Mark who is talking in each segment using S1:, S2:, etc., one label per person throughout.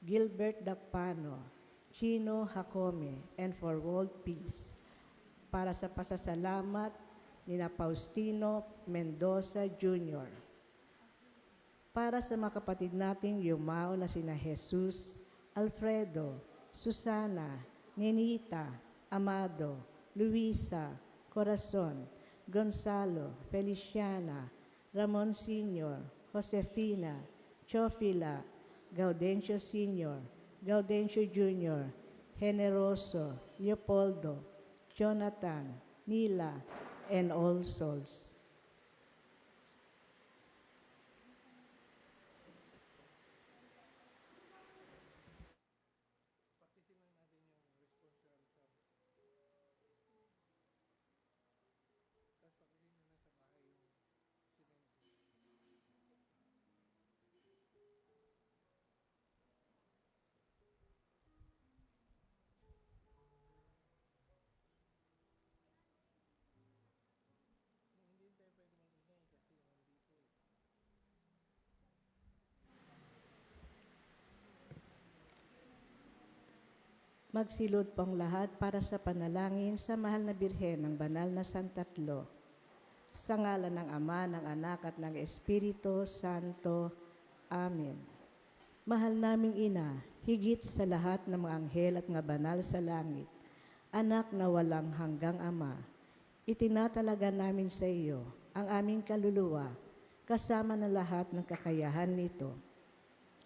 S1: Gilbert Dacpano, Chino Jacome, and for world peace. Para sa pasasalamat ni Faustino Mendoza Jr. Para sa mga kapatid nating yumao na sina Jesus, Alfredo, Susana, Ninita, Amado, Luisa, Corazon, Gonzalo, Feliciana, Ramon Sr., Josefina, Chofila, Gaudencio Sr., Gaudencio Jr., Generoso, Leopoldo, Jonathan, Nila, and all souls. Magsilod pong lahat para sa panalangin sa mahal na Birhen ng Banal na Santatlo. Sa ngalan ng Ama, ng Anak at ng Espiritu Santo. Amen. Mahal naming Ina, higit sa lahat ng mga anghel at mga banal sa langit, anak na walang hanggang Ama, itinatalaga namin sa iyo ang aming kaluluwa kasama ng lahat ng kakayahan nito.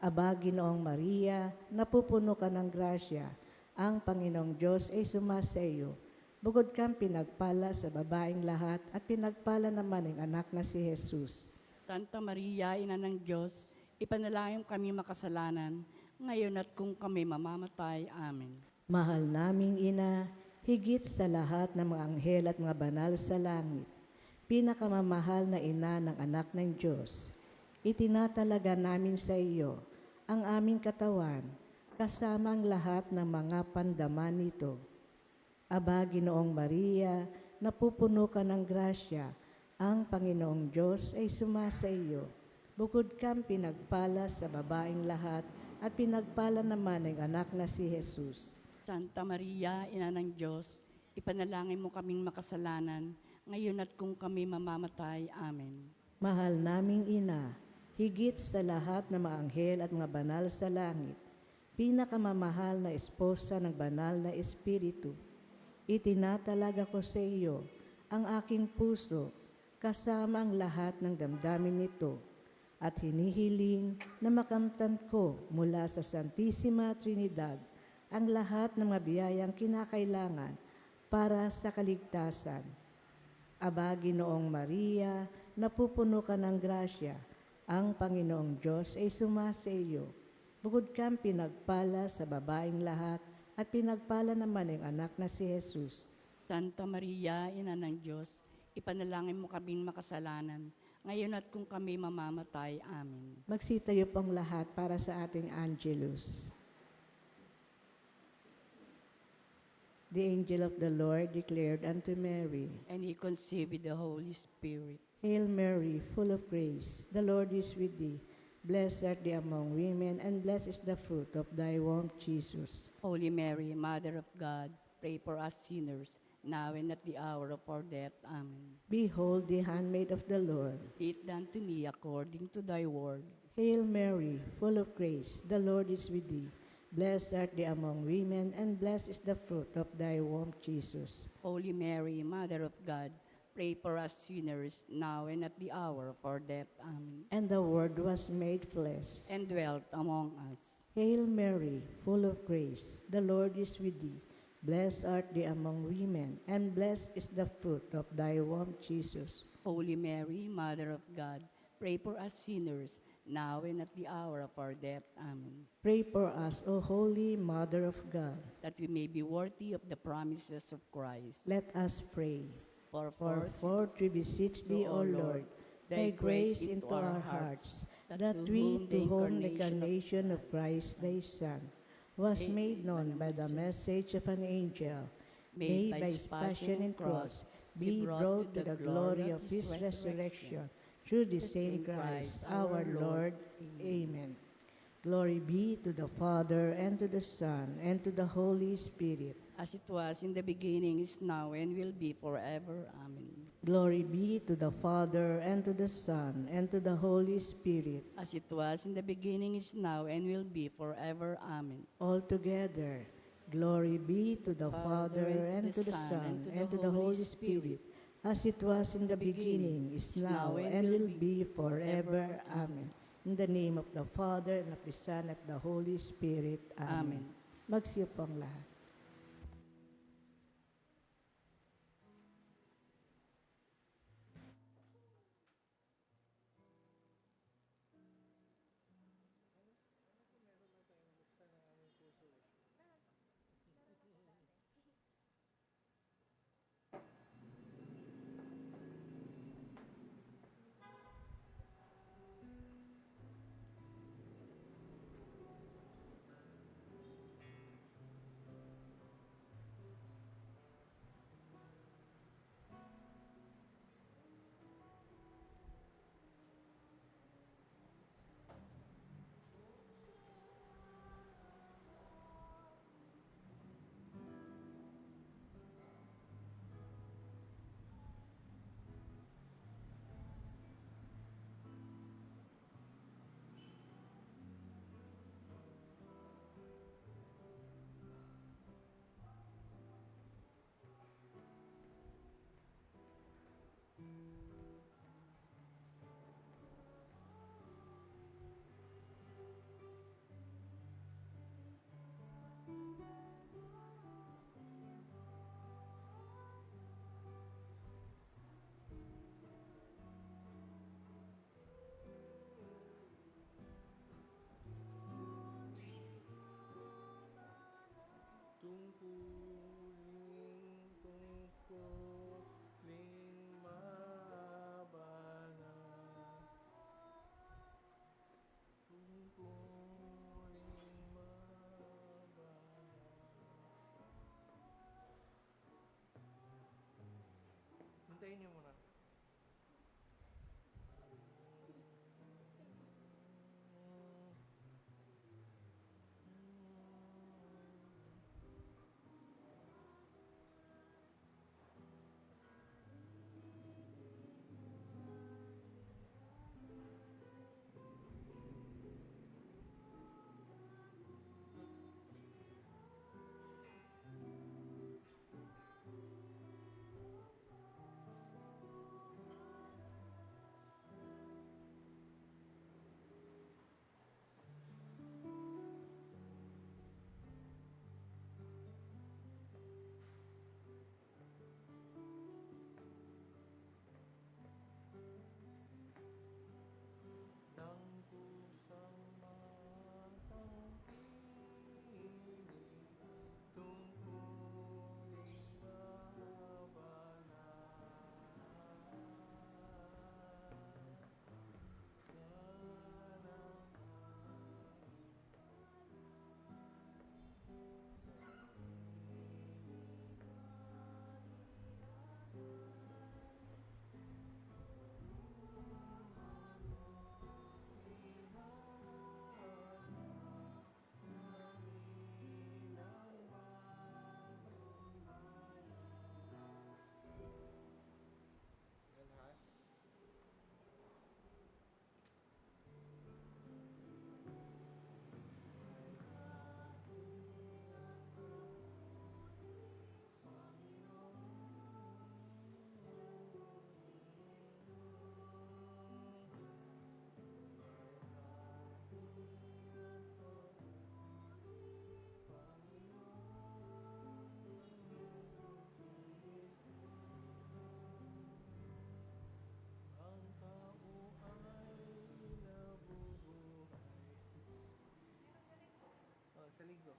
S1: Aba, Ginoong Maria, napupuno ka ng grasya, ang Panginoong Diyos ay sumasa iyo. Bukod kang pinagpala sa babaeng lahat at pinagpala naman ang anak na si Jesus.
S2: Santa Maria, Ina ng Diyos, ipanalangin kami makasalanan, ngayon at kung kami mamamatay. Amen.
S1: Mahal naming Ina, higit sa lahat ng mga anghel at mga banal sa langit, pinakamamahal na Ina ng anak ng Diyos, itinatalaga namin sa iyo ang aming katawan, kasama ang lahat ng mga pandaman nito. Aba, Ginoong Maria, napupuno ka ng grasya, ang Panginoong Diyos ay sumasa iyo. Bukod kang pinagpala sa babaeng lahat at pinagpala naman ang anak na si Jesus.
S2: Santa Maria, Ina ng Diyos, ipanalangin mo kaming makasalanan, ngayon at kung kami mamamatay. Amen.
S1: Mahal naming Ina, higit sa lahat ng mga anghel at mga banal sa langit, pinakamamahal na esposa ng banal na Espiritu, itinatalaga ko sa iyo ang aking puso kasama ang lahat ng damdamin nito at hinihiling na makamtan ko mula sa Santissima Trinidad ang lahat ng mga biyayang kinakailangan para sa kaligtasan. Aba, Ginoong Maria, napupuno ka ng grasya, ang Panginoong Diyos ay sumasa iyo. Bukod kang pinagpala sa babaeng lahat at pinagpala naman ang anak na si Jesus.
S2: Santa Maria, Ina ng Diyos, ipanalangin mo kaming makasalanan, ngayon at kung kami mamamatay. Amen.
S1: Magsitayo pong lahat para sa ating Angelus. The angel of the Lord declared unto Mary,
S2: And he conceived with the Holy Spirit.
S1: Hail Mary, full of grace, the Lord is with thee. Blessed art thou among women, and blessed is the fruit of thy womb, Jesus.
S2: Holy Mary, Mother of God, pray for us sinners, now and at the hour of our death. Amen.
S1: Behold the handmaid of the Lord.
S2: Be it done to me according to thy word.
S1: Hail Mary, full of grace, the Lord is with thee. Blessed art thou among women, and blessed is the fruit of thy womb, Jesus.
S2: Holy Mary, Mother of God, pray for us sinners, now and at the hour of our death. Amen.
S1: And the Word was made flesh.
S2: And dwelt among us.
S1: Hail Mary, full of grace, the Lord is with thee. Blessed art thou among women, and blessed is the fruit of thy womb, Jesus.
S2: Holy Mary, Mother of God, pray for us sinners, now and at the hour of our death. Amen.
S1: Pray for us, O Holy Mother of God.
S2: That we may be worthy of the promises of Christ.
S1: Let us pray.
S2: For
S1: For forth we beseech thee, O Lord, thy grace into our hearts, that we, to whom the incarnation of Christ thy Son was made known by the message of an angel, may by his passion and cross be brought to the glory of his resurrection, through the same Christ our Lord. Amen. Glory be to the Father, and to the Son, and to the Holy Spirit.
S2: As it was in the beginning, is now, and will be forever. Amen.
S1: Glory be to the Father, and to the Son, and to the Holy Spirit.
S2: As it was in the beginning, is now, and will be forever. Amen.
S1: Altogether, glory be to the Father, and to the Son, and to the Holy Spirit, as it was in the beginning, is now, and will be forever. Amen. In the name of the Father, and of the Son, and of the Holy Spirit. Amen.
S2: Amen.
S1: Magsiyo po ang lahat.
S3: Tungkulin mabana, tungkulin mabana. Hintayin niyo muna. Nang pusang matang pinig, tungkulin mabana. Ang tao ay nabubuhay. Oh, sa linggo.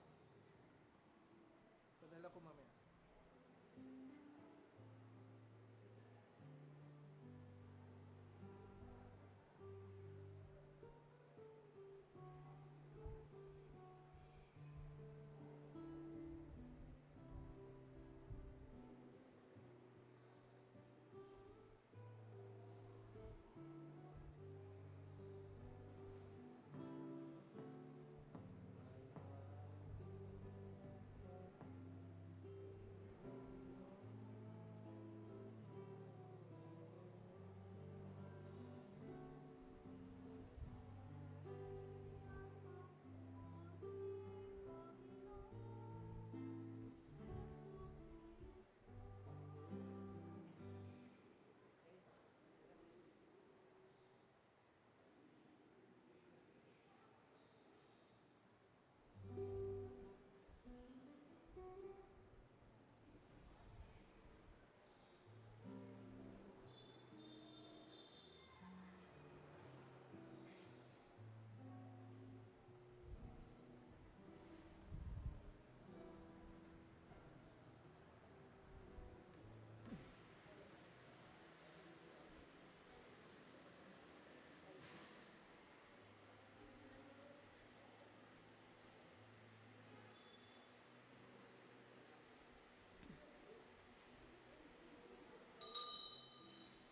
S3: Padala ko mamaya.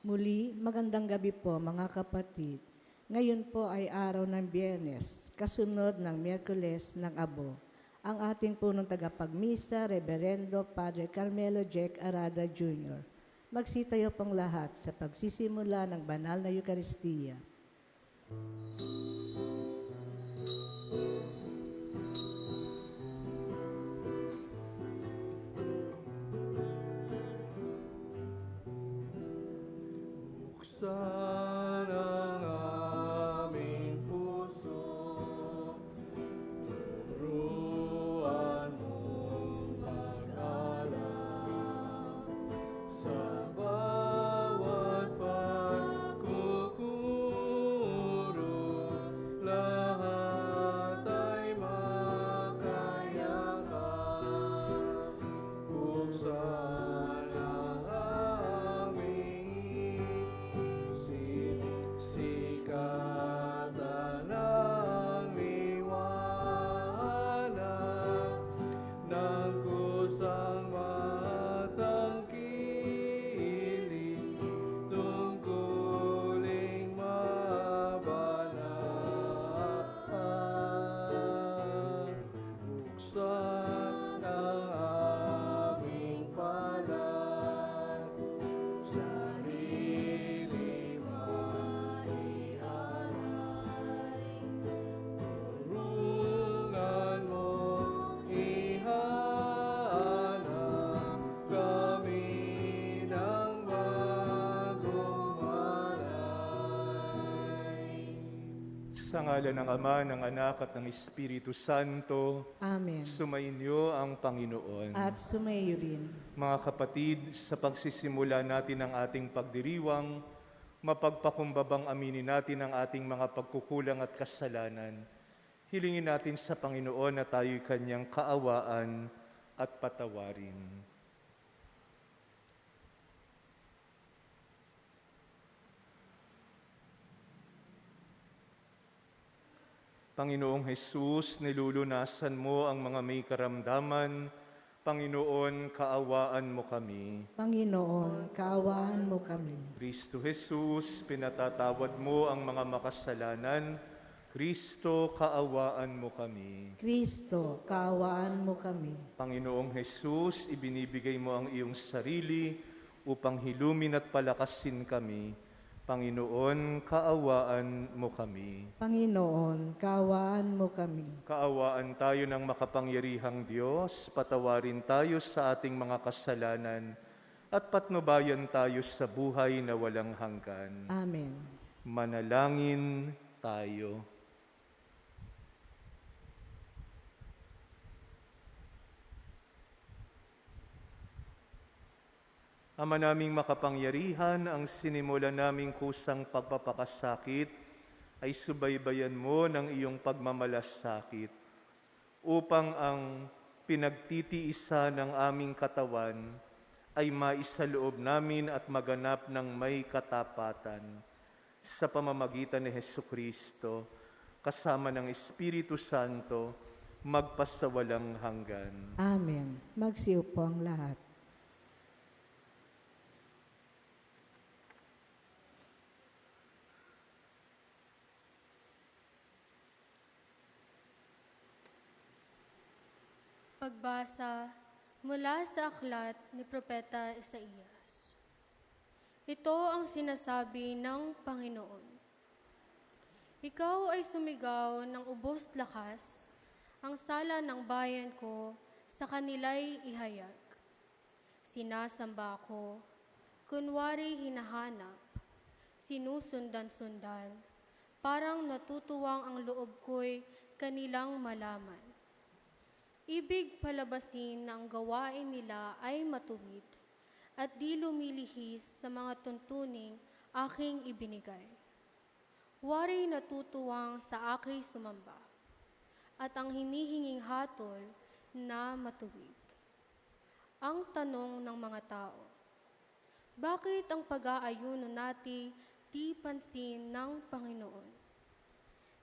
S1: Muli, magandang gabi po mga kapatid. Ngayon po ay araw ng Biyernes, kasunod ng Miyerkules ng Abo. Ang ating punong tagapagmisa, Reverendo Padre Carmelo Jack Arada Jr. Magsitayo pong lahat sa pagsisimula ng banal na Eukaristiya.
S3: Buksan ang aming puso, turuan mong mag-alala sa bawat pagkukuro, lahat ay makayakap. Buksan ang aming isip, sikatan ang liwanag ng kusang matangkilik, tungkuling mabanal. Buksan ang aming palad, sarili maialay. Tulungan mo ihanap kami ng bagong malay.
S4: Sa ngalan ng Ama, ng Anak at ng Espiritu Santo,
S1: Amen.
S4: sumainyo ang Panginoon.
S1: At sumayo rin.
S4: Mga kapatid, sa pagsisimula natin ng ating pagdiriwang, mapagpakumbabang aminin natin ang ating mga pagkukulang at kasalanan. Hilingin natin sa Panginoon na tayo'y Kanyang kaawaan at patawarin. Panginoong Hesus, nilulunasan mo ang mga may karamdaman. Panginoon, kaawaan mo kami.
S1: Panginoon, kaawaan mo kami.
S4: Kristo Jesus, pinatatawad mo ang mga makasalanan. Kristo, kaawaan mo kami.
S1: Kristo, kaawaan mo kami.
S4: Panginoong Jesus, ibinibigay mo ang iyong sarili upang hilumin at palakasin kami. Panginoon, kaawaan mo kami.
S1: Panginoon, kaawaan mo kami.
S4: Kaawaan tayo ng makapangyarihang Diyos, patawarin tayo sa ating mga kasalanan, at patnubayan tayo sa buhay na walang hanggan.
S1: Amen.
S4: Manalangin tayo. Ama naming makapangyarihan, ang sinimula naming kusang pagpapakasakit ay subaybayan mo ng iyong pagmamalasakit upang ang pinagtitiisa ng aming katawan ay maisaloob namin at maganap ng may katapatan sa pamamagitan ni Hesukristo kasama ng Espiritu Santo magpasawalang hanggan.
S1: Amen. Magsiupo ang lahat.
S5: Pagbasa mula sa aklat ni Propeta Isaías. Ito ang sinasabi ng Panginoon. Ikaw ay sumigaw ng ubos lakas, ang sala ng bayan ko sa kanila'y ihayag. Sinasamba ko, kunwari hinahanap, sinusundan-sundan, parang natutuwang ang loob ko'y kanilang malaman. Ibig palabasin na ang gawain nila ay matuwid at di lumilihis sa mga tuntuning aking ibinigay. Wari natutuwang sa aking sumamba at ang hinihinging hatol na matuwid. Ang tanong ng mga tao, bakit ang pag-aayuno natin di pansin ng Panginoon?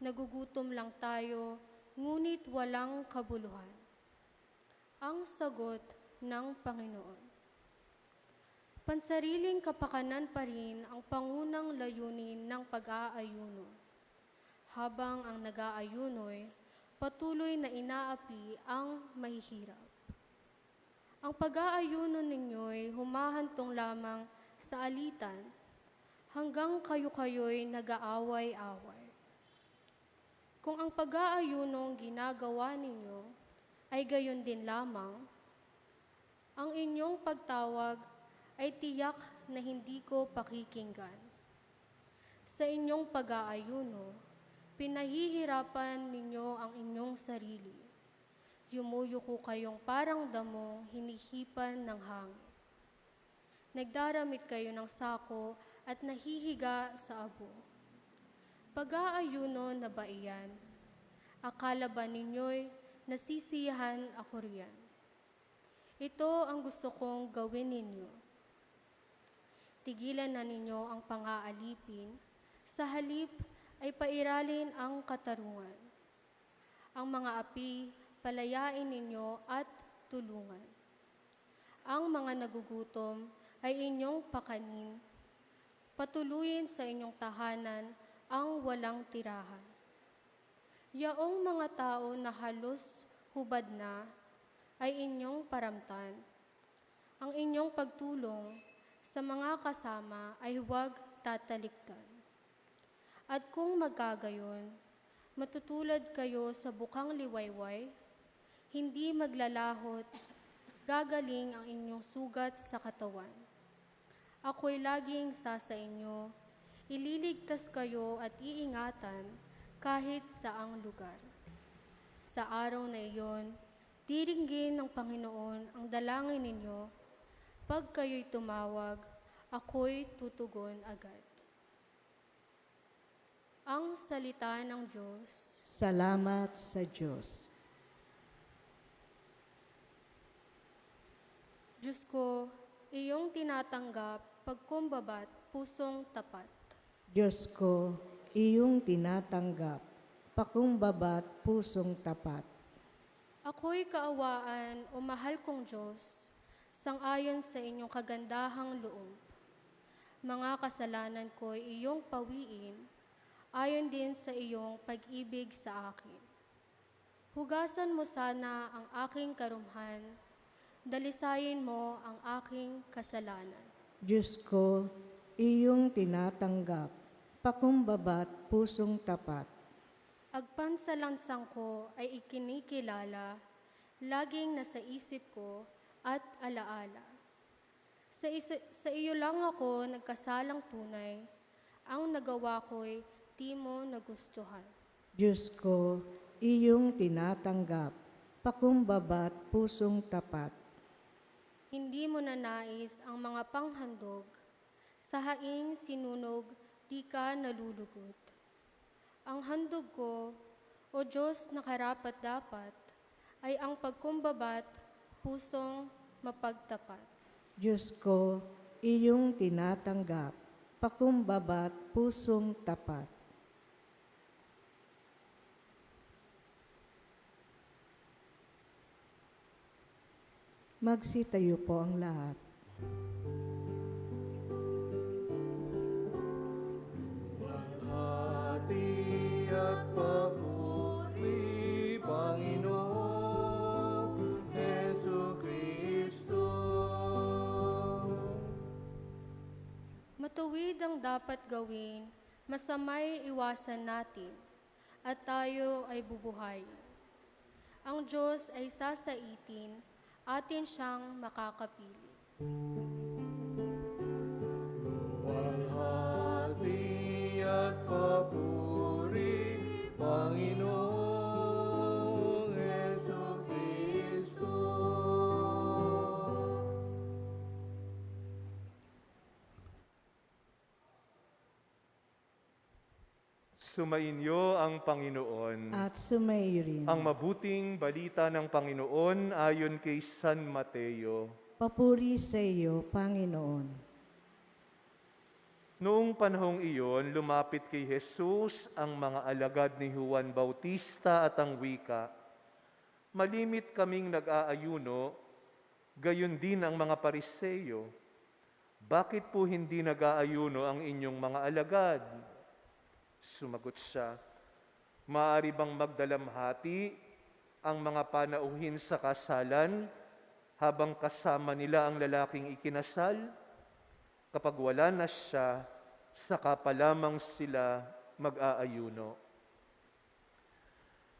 S5: Nagugutom lang tayo, ngunit walang kabuluhan. Ang sagot ng Panginoon, Pansariling kapakanan pa rin ang pangunang layunin ng pag-aayuno. Habang ang nag-aayuno'y patuloy na inaapi ang mahihirap. Ang pag-aayuno ninyo'y humahantong lamang sa alitan hanggang kayo-kayo'y nag-aaway-away. Kung ang pag-aayunong ginagawa ninyo ay gayon din lamang, ang inyong pagtawag ay tiyak na hindi ko pakikinggan. Sa inyong pag-aayuno, pinahihirapan ninyo ang inyong sarili. Yumuyuko kayong parang damong hinihipan ng hangin. Nagdaramit kayo ng sako at nahihiga sa abo. Pag-aayuno na ba iyan? Akala ba ninyo'y nasisiyahan ako riyan? Ito ang gusto kong gawin ninyo. Tigilan na ninyo ang pang-aalipin, sa halip ay pairalin ang katarungan. Ang mga api, palayain ninyo at tulungan. Ang mga nagugutom ay inyong pakanin, patuluyin sa inyong tahanan ang walang tirahan. Yaong mga tao na halos hubad na ay inyong paramtan. Ang inyong pagtulong sa mga kasama ay huwag tatalikdan. At kung magkagayon, matutulad kayo sa bukang liwayway, hindi maglalahot, gagaling ang inyong sugat sa katawan. Ako'y laging sa inyo, ililigtas kayo at iingatan kahit saang lugar. Sa araw na iyon, diringgin ng Panginoon ang dalangin ninyo. Pag kayo'y tumawag, ako'y tutugon agad. Ang salita ng Diyos.
S1: Salamat sa Diyos.
S5: Diyos ko, iyong tinatanggap pagkumbabat pusong tapat.
S1: Diyos ko, iyong tinatanggap, pakumbabat pusong tapat.
S5: Ako'y kaawaan o mahal kong Diyos, sangayon sa inyong kagandahang loob. Mga kasalanan ko'y iyong pawiin, ayon din sa iyong pag-ibig sa akin. Hugasan mo sana ang aking karumhan, dalisayin mo ang aking kasalanan.
S1: Diyos ko, iyong tinatanggap, pakumbabat pusong tapat.
S5: Agpansalansang ko ay ikinikilala, laging nasa isip ko at alaala. Sa iyo lang ako nagkasalang tunay, ang nagawa ko'y di mo nagustuhan.
S1: Diyos ko, iyong tinatanggap, pakumbabat pusong tapat.
S5: Hindi mo na nais ang mga panghandog, sa haing sinunog di ka nalulugot. Ang handog ko, o Diyos na karapat-dapat, ay ang pagkumbabat pusong mapagtapat.
S1: Diyos ko, iyong tinatanggap, pakumbabat pusong tapat. Magsitayo po ang lahat.
S3: Hati at papuri, Panginoong Jesucristo.
S5: Matuwid ang dapat gawin, masamay iwasan natin, at tayo ay bubuhay. Ang Diyos ay sasaitin, atin siyang makakapili.
S3: Walhati at papuri, Panginoong Jesucristo.
S4: Sumainyo ang Panginoon.
S1: At sumayo rin.
S4: Ang mabuting balita ng Panginoon ayon kay San Mateo.
S1: Papuri sa iyo, Panginoon.
S4: Noong panahong iyon, lumapit kay Jesus ang mga alagad ni Juan Bautista at ang wika, "Malimit kaming nag-aayuno, gayon din ang mga Pariseyo. bakit po hindi nag-aayuno ang inyong mga alagad? Sumagot siya, maaari bang magdalamhati ang mga panauhin sa kasalan habang kasama nila ang lalaking ikinasal? Kapag wala na siya, saka pa lamang sila mag-aayuno.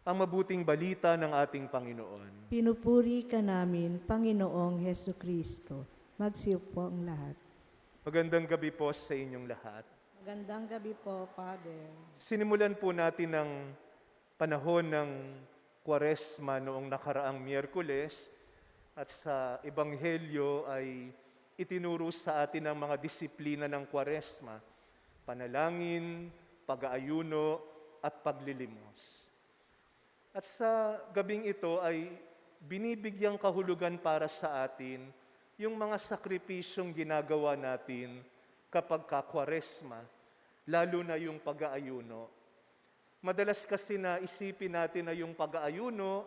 S4: Ang mabuting balita ng ating Panginoon.
S1: Pinupuri ka namin, Panginoong Heso Kristo. Magsiupo ang lahat.
S4: Magandang gabi po sa inyong lahat.
S1: Magandang gabi po, Father.
S4: Sinimulan po natin ang panahon ng Kwaresma noong nakaraang Miyerkules at sa Ebanghelyo ay itinuro sa atin ang mga disiplina ng Kwaresma, panalangin, pag-aayuno at paglilimos. At sa gabing ito ay binibigyang kahulugan para sa atin yung mga sakripisyong ginagawa natin kapag ka-Kwaresma, lalo na yung pag-aayuno. Madalas kasi na isipin natin na yung pag-aayuno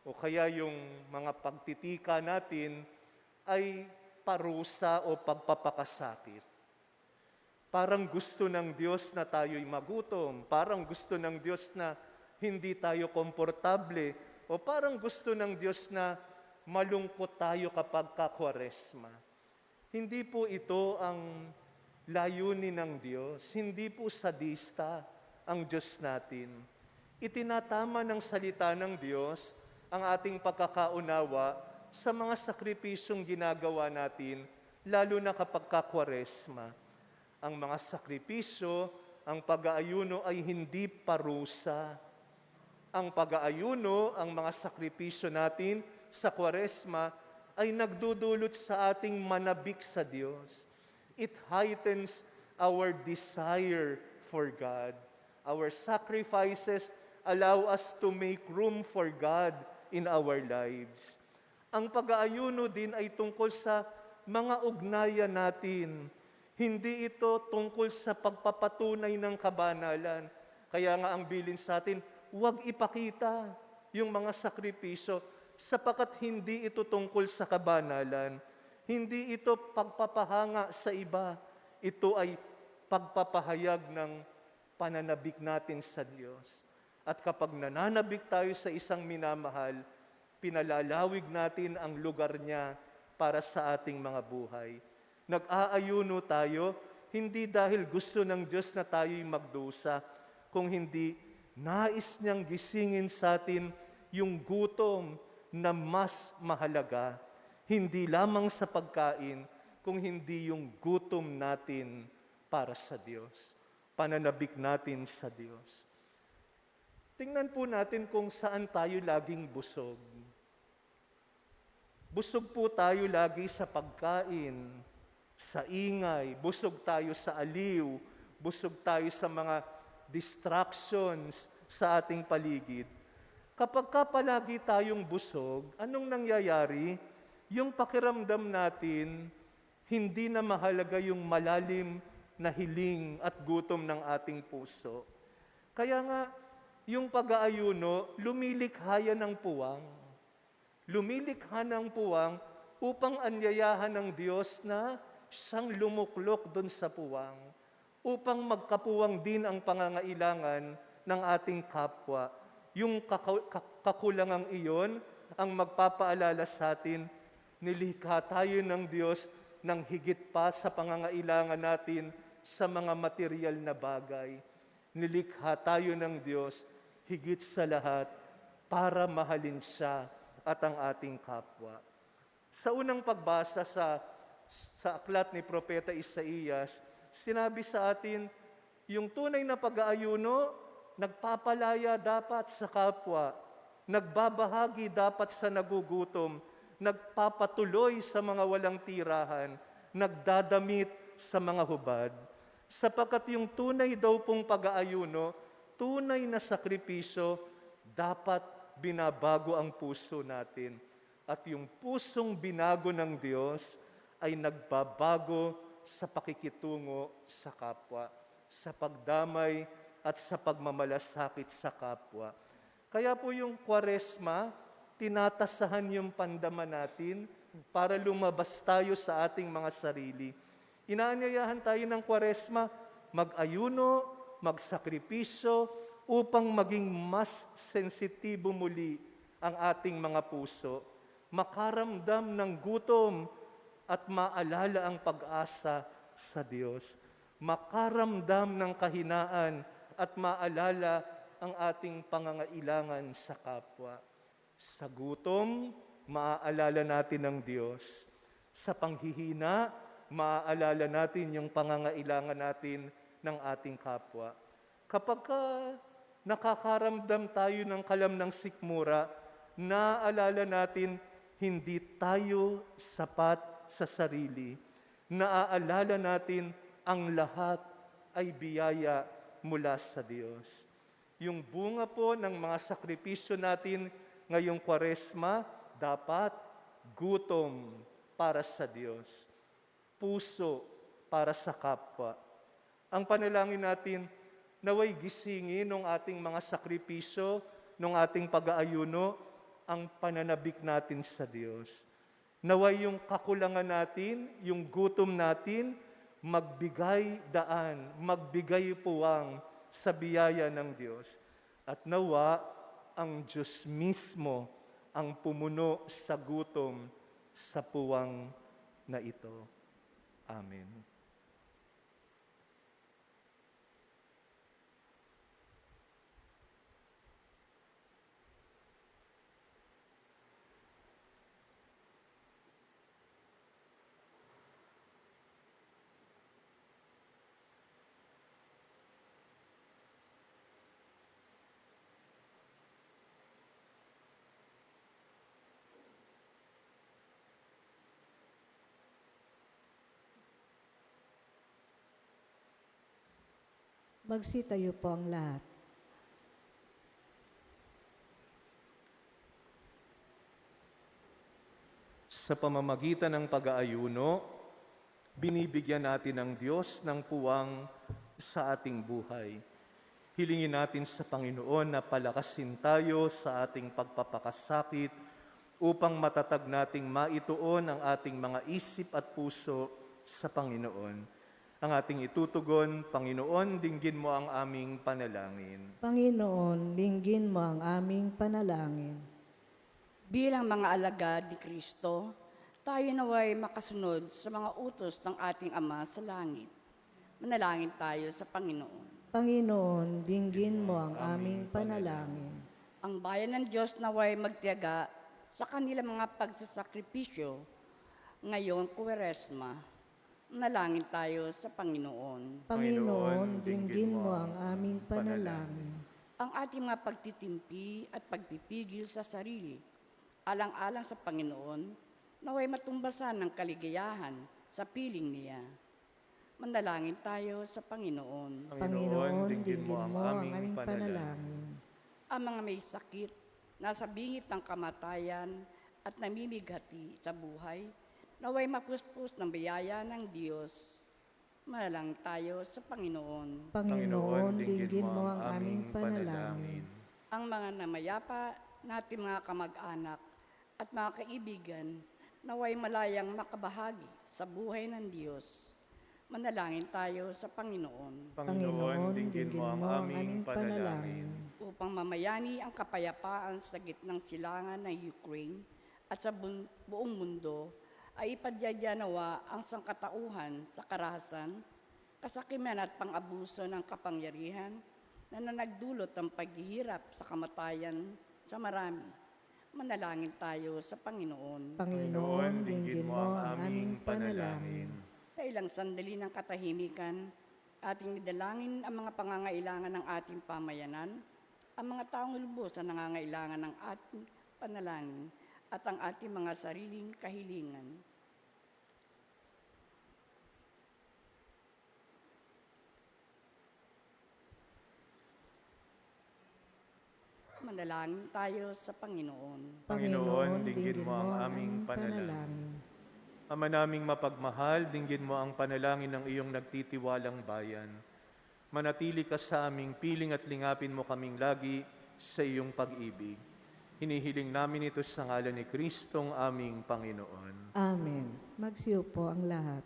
S4: o kaya yung mga pagtitika natin ay parusa o pagpapakasakit. Parang gusto ng Diyos na tayo'y magutom, parang gusto ng Diyos na hindi tayo komportable, o parang gusto ng Diyos na malungkot tayo kapag ka-Kwaresma. Hindi po ito ang layunin ng Diyos, hindi po sadista ang Diyos natin. Itinatama ng salita ng Diyos ang ating pagkakaunawa sa mga sakripisyong ginagawa natin, lalo na kapag ka-Kwaresma. Ang mga sakripisyo, ang pag-aayuno ay hindi parusa. Ang pag-aayuno, ang mga sakripisyo natin sa Kwaresma ay nagdudulot sa ating manabik sa Diyos. It heightens our desire for God. Our sacrifices allow us to make room for God in our lives. Ang pag-aayuno din ay tungkol sa mga ugnayan natin. Hindi ito tungkol sa pagpapatunay ng kabanalan. Kaya nga ang bilin sa atin, huwag ipakita yung mga sakripisyo sapagkat hindi ito tungkol sa kabanalan. Hindi ito pagpapahanga sa iba. Ito ay pagpapahayag ng pananabik natin sa Diyos. At kapag nananabik tayo sa isang minamahal, pinalalawig natin ang lugar niya para sa ating mga buhay. Nag-aayuno tayo, hindi dahil gusto ng Diyos na tayo'y magdusa, kung hindi nais niyang gisingin sa atin yung gutom na mas mahalaga, hindi lamang sa pagkain, kung hindi yung gutom natin para sa Diyos, pananabik natin sa Diyos. Tingnan po natin kung saan tayo laging busog. Busog po tayo lagi sa pagkain, sa ingay, busog tayo sa aliw, busog tayo sa mga distractions sa ating paligid. Kapag ka palagi tayong busog, anong nangyayari? Yung pakiramdam natin, hindi na mahalaga yung malalim na hiling at gutom ng ating puso. Kaya nga, yung pag-aayuno, lumilikha yan ng puwang. Lumilikha ng puwang upang anyayahan ng Diyos na siyang lumuklok doon sa puwang, upang magkapuwang din ang pangangailangan ng ating kapwa. Yung kakulangang iyon ang magpapaalala sa atin, nilikha tayo ng Diyos ng higit pa sa pangangailangan natin sa mga material na bagay. Nilikha tayo ng Diyos higit sa lahat para mahalin siya at ang ating kapwa. Sa unang pagbasa sa aklat ni Propeta Isaías, sinabi sa atin, yung tunay na pag-aayuno, nagpapalaya dapat sa kapwa, nagbabahagi dapat sa nagugutom, nagpapatuloy sa mga walang tirahan, nagdadamit sa mga hubad. Sapagkat yung tunay daw pong pag-aayuno, tunay na sakripisyo, dapat binabago ang puso natin. At yung pusong binago ng Diyos ay nagbabago sa pakikitungo sa kapwa, sa pagdamay at sa pagmamalasakit sa kapwa. Kaya po yung Kwaresma, tinatasahan yung pandama natin para lumabas tayo sa ating mga sarili. Inaanyayahan tayo ng Kwaresma, mag-ayuno, magsakripisyo, upang maging mas sensitibo muli ang ating mga puso, makaramdam ng gutom at maalala ang pag-asa sa Diyos, makaramdam ng kahinaan at maalala ang ating pangangailangan sa kapwa. Sa gutom, maaalala natin ang Diyos. Sa panghihina, maaalala natin yung pangangailangan natin ng ating kapwa. Kapag nakakaramdam tayo ng kalam ng sikmura, naaalala natin hindi tayo sapat sa sarili. Naaalala natin ang lahat ay biyaya mula sa Diyos. Yung bunga po ng mga sakripisyo natin ngayong Kwaresma, dapat gutom para sa Diyos, puso para sa kapwa. Ang panalangin natin, naway gisingin ng ating mga sakripisyo, ng ating pag-aayuno, ang pananabik natin sa Diyos. Naway yung kakulangan natin, yung gutom natin, magbigay daan, magbigay puwang sa biyaya ng Diyos. At nawa, ang Diyos mismo ang pumuno sa gutom sa puwang na ito. Amen.
S1: Magsitayo po ang lahat.
S4: Sa pamamagitan ng pag-aayuno, binibigyan natin ng Diyos ng puwang sa ating buhay. Hilingin natin sa Panginoon na palakasin tayo sa ating pagpapakasakit upang matatag nating maituon ang ating mga isip at puso sa Panginoon. Ang ating itutugon, Panginoon, dinggin mo ang aming panalangin.
S1: Panginoon, dinggin mo ang aming panalangin.
S2: Bilang mga alagad ni Kristo, tayo naway makasunod sa mga utos ng ating Ama sa langit. Manalangin tayo sa Panginoon.
S1: Panginoon, dinggin mo ang aming panalangin.
S2: Ang bayan ng Diyos naway magtiyaga sa kanilang mga pagsasakripisyo ngayong Kwaresma. Manalangin tayo sa Panginoon.
S1: Panginoon, dinggin mo ang aming panalangin.
S2: Ang ating mga pagtitimpi at pagpipigil sa sarili, alang-alang sa Panginoon, naway matumbasan ng kaligayahan sa piling niya. Manalangin tayo sa Panginoon.
S1: Panginoon, dinggin mo ang aming panalangin.
S2: Ang mga may sakit, nasa bingit ng kamatayan at namimighati sa buhay, naway mapuspos ng biyaya ng Diyos. Manalangin tayo sa Panginoon.
S1: Panginoon, dinggin mo ang aming panalangin.
S2: Ang mga namayapa natin mga kamag-anak at mga kaibigan, naway malayang makabahagi sa buhay ng Diyos. Manalangin tayo sa Panginoon.
S1: Panginoon, dinggin mo ang aming panalangin.
S2: Upang mamayani ang kapayapaan sa gitnang silangan ng Ukraine at sa buong mundo, ay ipadyadya-nawa ang sangkatauhan sa karahasan, kasakiman at pang-abuso ng kapangyarihan na nagdulot ng paghihirap sa kamatayan sa marami. Manalangin tayo sa Panginoon.
S1: Panginoon, dinggin mo ang aming panalangin.
S2: Sa ilang sandali ng katahimikan, ating nidalangin ang mga pangangailangan ng ating pamayanan, ang mga taong lubos na nangangailangan ng ating panalangin, at ang ating mga sariling kahilingan. Manalangin tayo sa Panginoon.
S4: Panginoon, dinggin mo ang aming panalangin. Ama naming mapagmahal, dinggin mo ang panalangin ng iyong nagtitiwalang bayan. Manatili ka sa aming piling at lingapin mo kaming lagi sa iyong pag-ibig. Hinihiling namin ito sa ngalan ni Kristong aming Panginoon.
S1: Amen. Magsiupo ang lahat.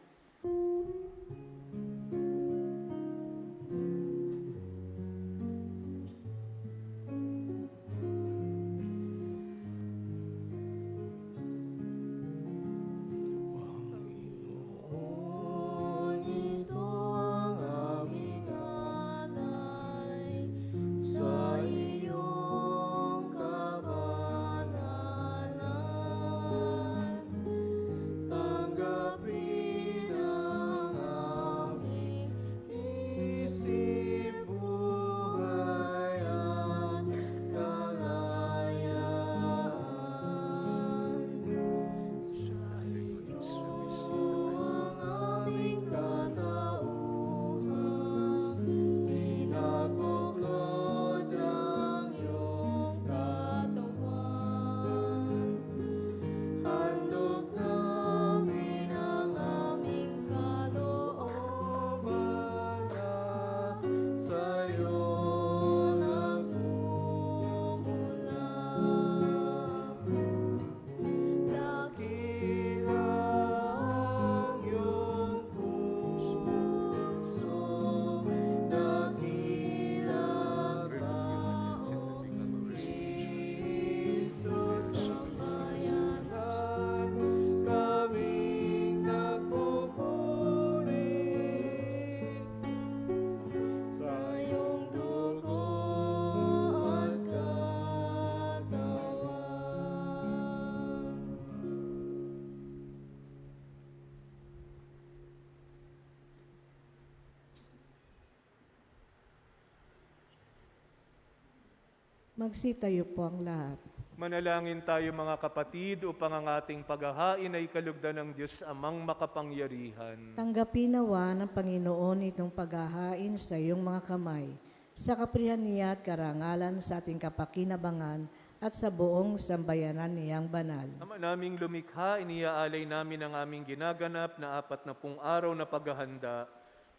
S1: Magsitayo po ang lahat.
S4: Manalangin tayo mga kapatid upang ang ating paghahain ay kalugdan ng Diyos Amang makapangyarihan.
S1: Tanggapin nawa ng Panginoon itong paghahain sa iyong mga kamay, sa kaprihan niya at karangalan sa ating kapakinabangan at sa buong sambayanan niyang banal.
S4: Ama naming lumikha, iniaalay namin ang aming ginaganap na 40 araw na paghahanda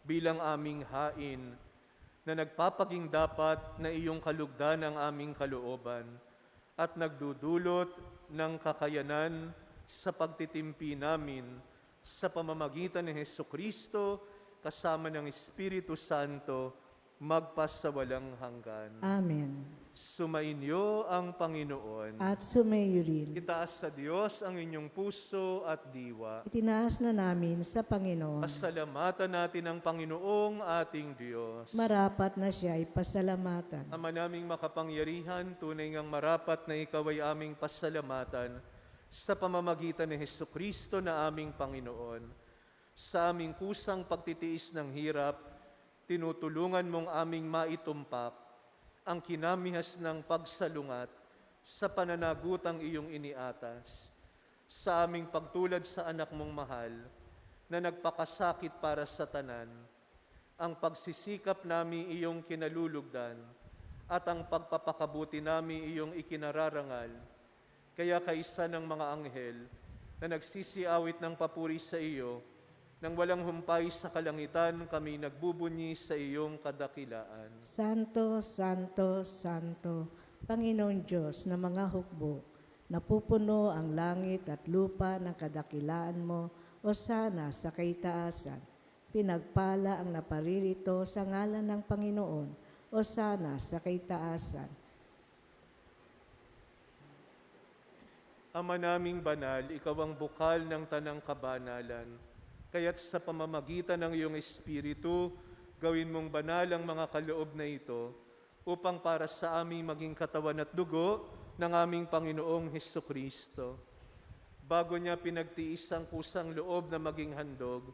S4: bilang aming hain na nagpapaging dapat na iyong kalugdan ang aming kalooban at nagdudulot ng kakayanan sa pagtitimpi namin sa pamamagitan ni Hesukristo kasama ng Espiritu Santo magpasawalang hanggan.
S1: Amen.
S4: Sumainyo ang Panginoon.
S1: At sumayo rin.
S4: Itaas sa Diyos ang inyong puso at diwa.
S1: Itinaas na namin sa Panginoon.
S4: Pasalamatan natin ang Panginoong ating Diyos.
S1: Marapat na siya ay pasalamatan.
S4: Ama naming makapangyarihan, tunay ngang marapat na ikaw ay aming pasalamatan sa pamamagitan ni Hesukristo na aming Panginoon. Sa aming kusang pagtitiis ng hirap, tinutulungan mong aming maitumpak ang kinamihas ng pagsalungat sa pananagutang iyong iniatas. Sa aming pagtulad sa anak mong mahal na nagpakasakit para sa tanan, ang pagsisikap nami iyong kinalulugdan at ang pagpapakabuti nami iyong ikinararangal. Kaya kaisa ng mga anghel na nagsisiawit ng papuri sa iyo, nang walang humpay sa kalangitan, kami nagbubunyi sa iyong kadakilaan.
S1: Santo, Santo, Santo, Panginoon Diyos na mga hukbo, napupuno ang langit at lupa ng kadakilaan mo, o sana sa kaitaasan. Pinagpala ang naparirito sa ngalan ng Panginoon, o sana sa kaitaasan.
S4: Ama naming banal, ikaw ang bukal ng tanang kabanalan. Kaya't sa pamamagitan ng iyong Espiritu, gawin mong banal ang mga kaloob na ito upang para sa aming maging katawan at dugo ng aming Panginoong Hesukristo. Bago niya pinagtiis ang kusang loob na maging handog,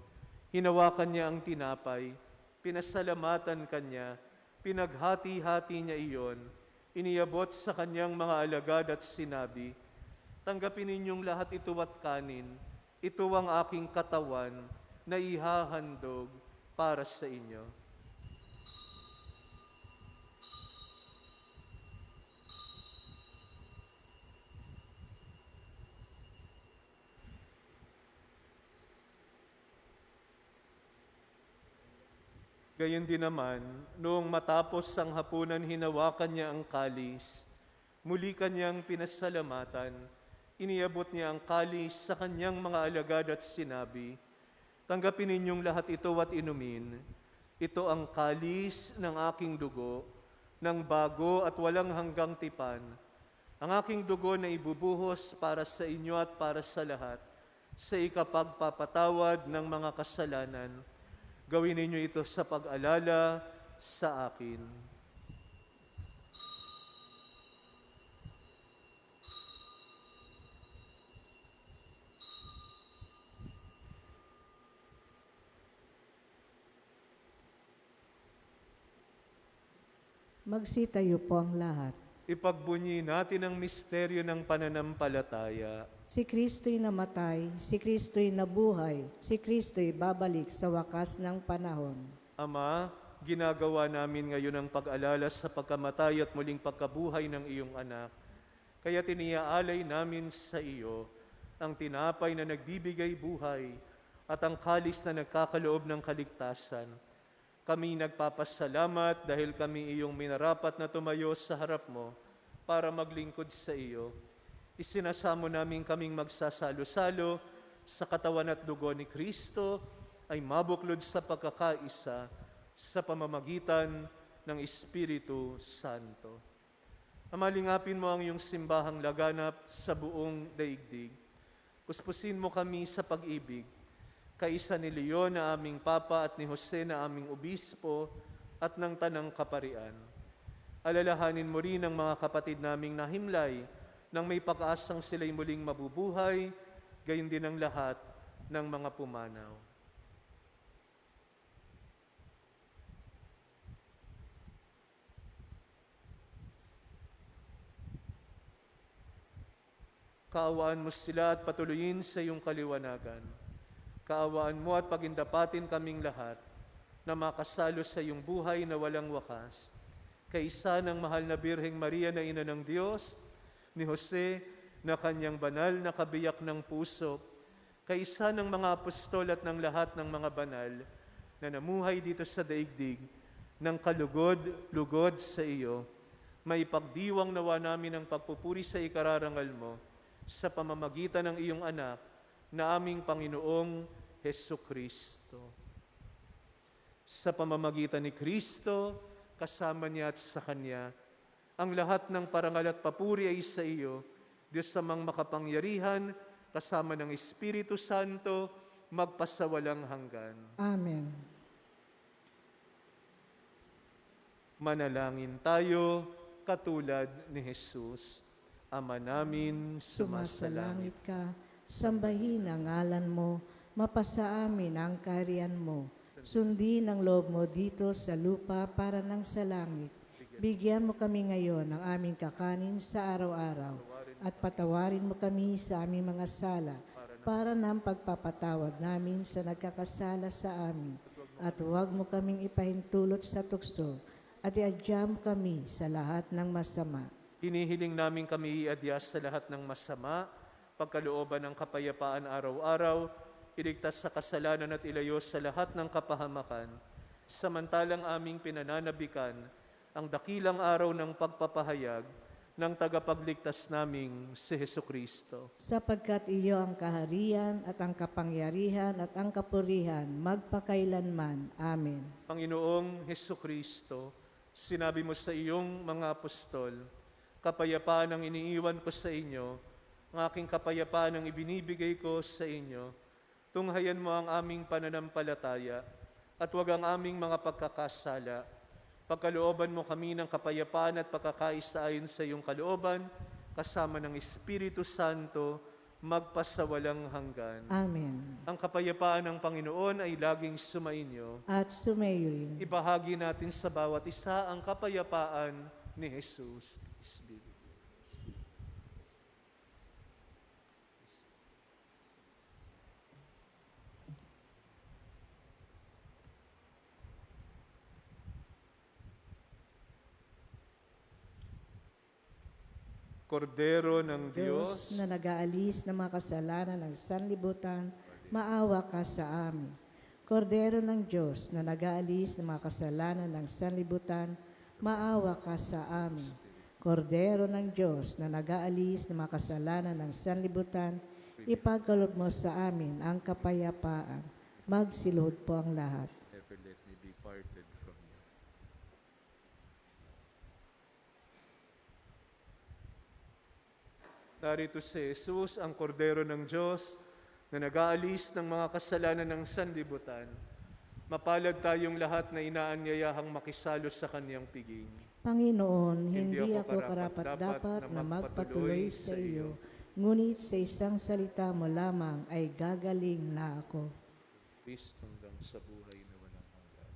S4: hinawakan niya ang tinapay, pinasalamatan kanya, pinaghati-hati niya iyon, iniabot sa kanyang mga alagad at sinabi, "Tanggapin ninyong lahat ito at kanin. Ito ang aking katawan na ihahandog para sa inyo." Gayon din naman, noong matapos ang hapunan, hinawakan niya ang kalis, muli kanyang pinasalamatan, iniabot niya ang kalis sa kanyang mga alagad at sinabi, "Tanggapin ninyong lahat ito at inumin. Ito ang kalis ng aking dugo, ng bago at walang hanggang tipan. Ang aking dugo na ibubuhos para sa inyo at para sa lahat, sa ikapagpapatawad ng mga kasalanan. Gawin ninyo ito sa pag-alala sa akin."
S1: Magsitayo po ang lahat.
S4: Ipagbunyi natin ang misteryo ng pananampalataya.
S1: Si Kristo'y namatay, si Kristo'y nabuhay, si Kristo'y babalik sa wakas ng panahon.
S4: Ama, ginagawa namin ngayon ang pag-alala sa pagkamatay at muling pagkabuhay ng iyong anak. Kaya tiniaalay namin sa iyo ang tinapay na nagbibigay buhay at ang kalis na nagkakaloob ng kaligtasan. Kami nagpapasalamat dahil kami iyong minarapat na tumayo sa harap mo para maglingkod sa iyo. Isinasamo namin kaming magsasalo-salo sa katawan at dugo ni Kristo ay mabuklod sa pagkakaisa sa pamamagitan ng Espiritu Santo. Amalingapin mo ang iyong simbahang laganap sa buong daigdig. Puspusin mo kami sa pag-ibig, kaisa ni Leon na aming Papa at ni Jose na aming Obispo at ng Tanang Kaparian. Alalahanin mo rin ang mga kapatid naming nahimlay nang may pag-asang sila'y muling mabubuhay, gayon din ang lahat ng mga pumanaw. Kaawaan mo sila at patuloyin sa iyong kaliwanagan. Kaawaan mo at pagindapatin kaming lahat na makasalo sa iyong buhay na walang wakas. Kaisa ng mahal na Birheng Maria na Ina ng Diyos, ni Jose na kanyang banal na kabiyak ng puso, kaisa ng mga apostol at ng lahat ng mga banal na namuhay dito sa daigdig ng kalugod-lugod sa iyo, maipagdiwang nawa namin ang pagpupuri sa ikararangal mo sa pamamagitan ng iyong anak na aming Panginoong Hesukristo. Sa pamamagitan ni Kristo, kasama niya at sa Kanya, ang lahat ng parangal at papuri ay sa iyo, Diyos samang makapangyarihan, kasama ng Espiritu Santo, magpasawalang hanggan.
S1: Amen.
S4: Manalangin tayo katulad ni Jesus. Ama namin,
S1: Sumasalangit ka, sambahin ang ngalan mo, mapasa amin ang kaharian mo. Sundin ang loob mo dito sa lupa para ng sa langit. Bigyan mo kami ngayon ng aming kakanin sa araw-araw at patawarin mo kami sa aming mga sala para ng pagpapatawad namin sa nagkakasala sa amin. At huwag mo kaming ipahintulot sa tukso at iadyam kami sa lahat ng masama.
S4: hinihiling namin kami iadyas sa lahat ng masama, pagkalooban ng kapayapaan araw-araw, iligtas sa kasalanan at ilayos sa lahat ng kapahamakan, samantalang aming pinananabikan ang dakilang araw ng pagpapahayag ng tagapagligtas naming si Hesukristo.
S1: Sapagkat iyo ang kaharian at ang kapangyarihan at ang kapurihan magpakailanman. Amen.
S4: Panginoong Hesukristo, sinabi mo sa iyong mga apostol, kapayapaan ang iniiwan ko sa inyo, ang aking kapayapaan ang ibinibigay ko sa inyo. Tunghayan mo ang aming pananampalataya at huwag ang aming mga pagkakasala. Pagkalooban mo kami ng kapayapaan at pagkakaisa ayon sa iyong kalooban, kasama ng Espiritu Santo, magpasawalang hanggan.
S1: Amen.
S4: Ang kapayapaan ng Panginoon ay laging sumainyo.
S1: At sumayo rin.
S4: Ibahagi natin sa bawat isa ang kapayapaan ni Jesus. Kordero ng
S1: Diyos
S4: Diyos,
S1: na nag-aalis ng mga kasalanan ng sanlibutan, maawa ka sa amin. Kordero ng Diyos na nag-aalis ng mga kasalanan ng sanlibutan, maawa ka sa amin. Kordero ng Diyos na nag-aalis ng mga kasalanan ng sanlibutan, ipagkaloob mo sa amin ang kapayapaan. Magsiluhod po ang lahat.
S4: never let me be parted from you. Narito si Jesus, ang kordero ng Diyos, na nag-aalis ng mga kasalanan ng sanlibutan. Mapalad tayong lahat na inaanyayahang makisalo sa kanyang piging.
S1: Panginoon, hindi ako karapat-dapat na magpatuloy sa iyo, ngunit sa isang salita mo lamang ay gagaling na ako.
S4: Kristo hanggang sa buhay na walang hanggan.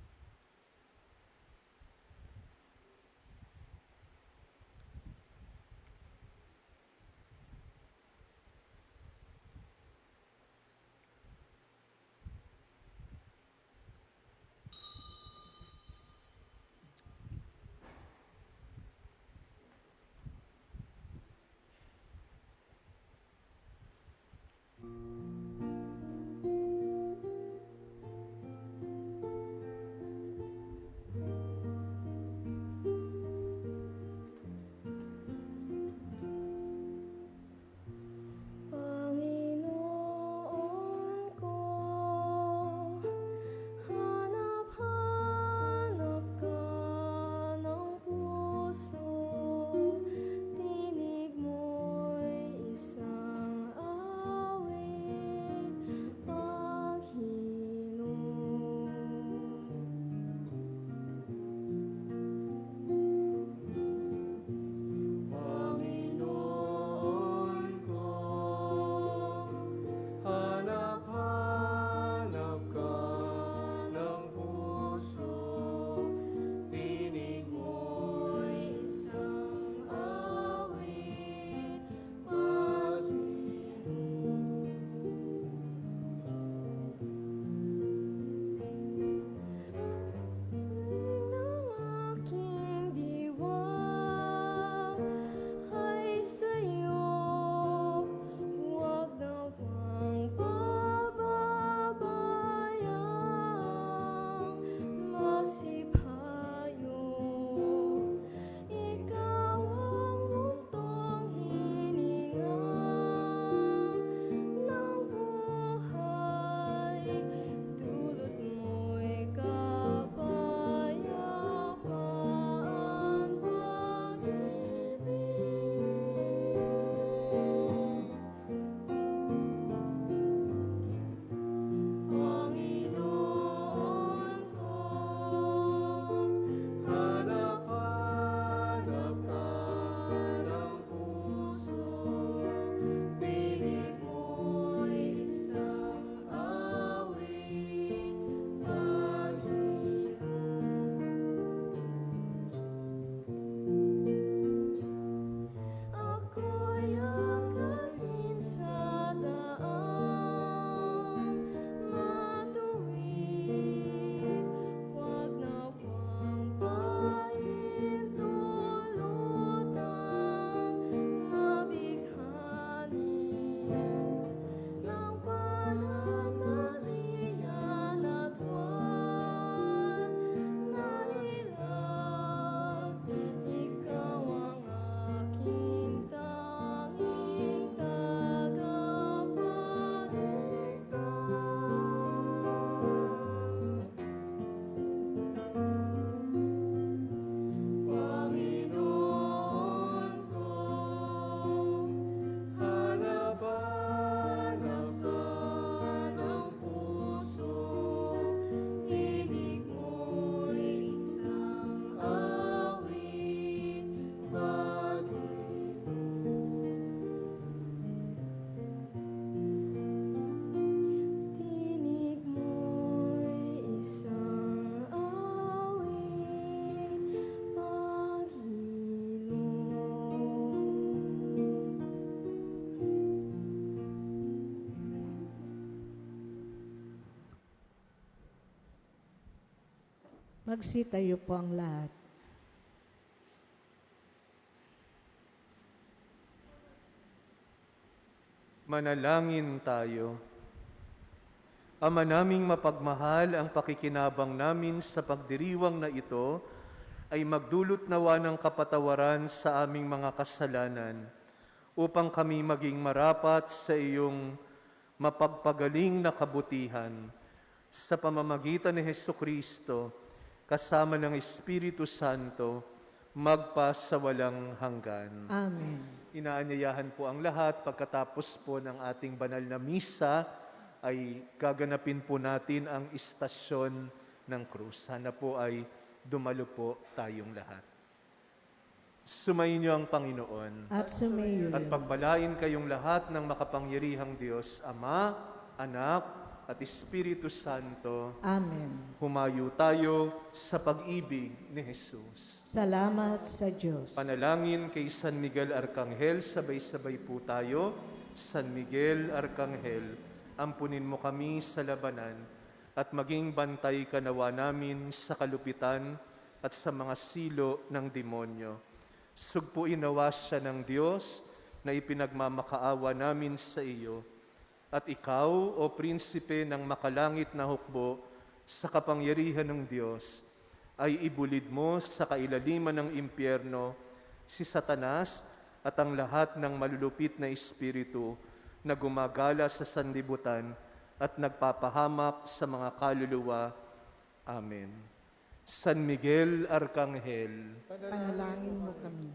S1: Magsitayo po ang lahat.
S4: Manalangin tayo. Ama naming mapagmahal, ang pakikinabang namin sa pagdiriwang na ito ay magdulot nawa ng kapatawaran sa aming mga kasalanan upang kami maging marapat sa iyong mapagpagaling na kabutihan sa pamamagitan ni Hesukristo kasama ng Espiritu Santo magpa sa walang hanggan.
S1: Amen.
S4: Inaanyayahan po ang lahat pagkatapos po ng ating banal na misa ay gaganapin po natin ang istasyon ng krus. Sana po ay dumalo po tayong lahat. Sumayin niyo ang Panginoon
S1: At sumayo
S4: at pagpalain kayong lahat ng makapangyarihang Diyos, Ama, Anak, at Espiritu Santo.
S1: Amen.
S4: Humayo tayo sa pag-ibig ni Jesus.
S1: Salamat sa Diyos.
S4: Panalangin kay San Miguel Arcangel, sabay-sabay po tayo. San Miguel Arcangel, ampunin mo kami sa labanan at maging bantay ka nawa namin sa kalupitan at sa mga silo ng demonyo. Sugpuin nawa siya ng Diyos na ipinagmamakaawa namin sa iyo. At ikaw, o prinsipe ng makalangit na hukbo, sa kapangyarihan ng Diyos, ay ibulid mo sa kailaliman ng impyerno si Satanas at ang lahat ng malulupit na espiritu na gumagala sa sanlibutan at nagpapahamak sa mga kaluluwa. Amen. San Miguel Arcangel,
S1: Panalangin mo kami.